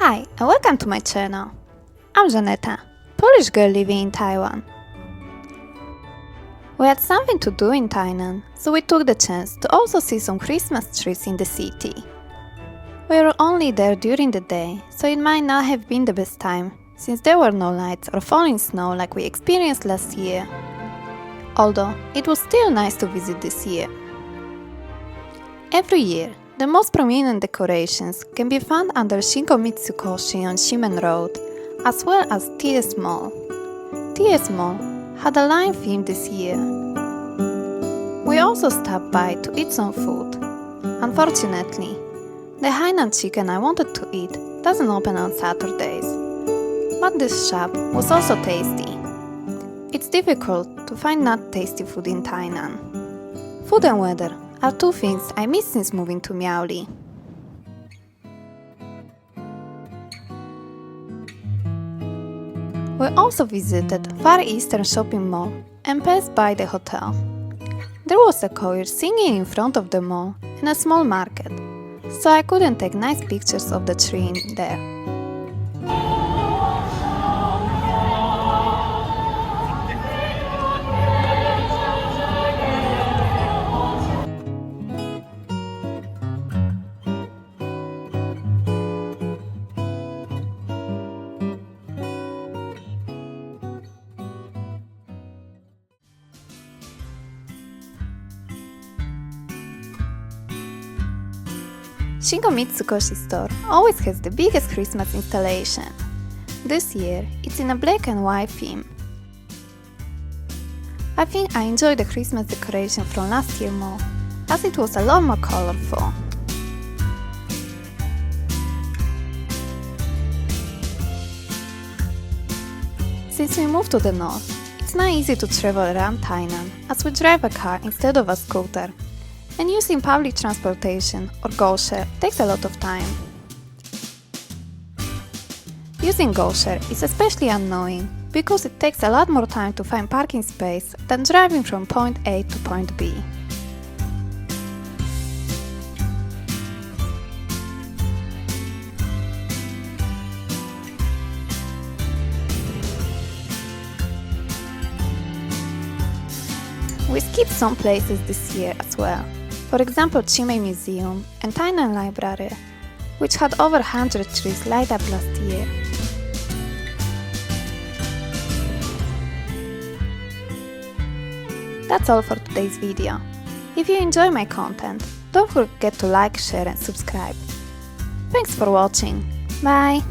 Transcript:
Hi, and welcome to my channel. I'm Żaneta, Polish girl living in Taiwan. We had something to do in Tainan, so we took the chance to also see some Christmas trees in the city. We were only there during the day, so it might not have been the best time, since there were no lights or falling snow like we experienced last year. Although, it was still nice to visit this year. Every year, the most prominent decorations can be found under Shinkomitsu Koshi on Shimen Road, as well as TS Mall. TS Mall had a line theme this year. We also stopped by to eat some food. Unfortunately, the Hainan chicken I wanted to eat doesn't open on Saturdays. But this shop was also tasty. It's difficult to find not tasty food in Tainan. Food and weather are two things I miss since moving to Miaoli. We also visited Far Eastern Shopping Mall and passed by the hotel. There was a choir singing in front of the mall and a small market, so I couldn't take nice pictures of the tree in there. Shinkomitsu Koshi store always has the biggest Christmas installation. This year, it's in a black and white theme. I think I enjoyed the Christmas decoration from last year more, as it was a lot more colorful. Since we moved to the north, it's not easy to travel around Tainan, as we drive a car instead of a scooter. And using public transportation or GoShare takes a lot of time. Using GoShare is especially annoying because it takes a lot more time to find parking space than driving from point A to point B. We skipped some places this year as well. For example, Chimay Museum and Tainan Library, which had over 100 trees light up last year. That's all for today's video. If you enjoy my content, don't forget to like, share and subscribe. Thanks for watching. Bye!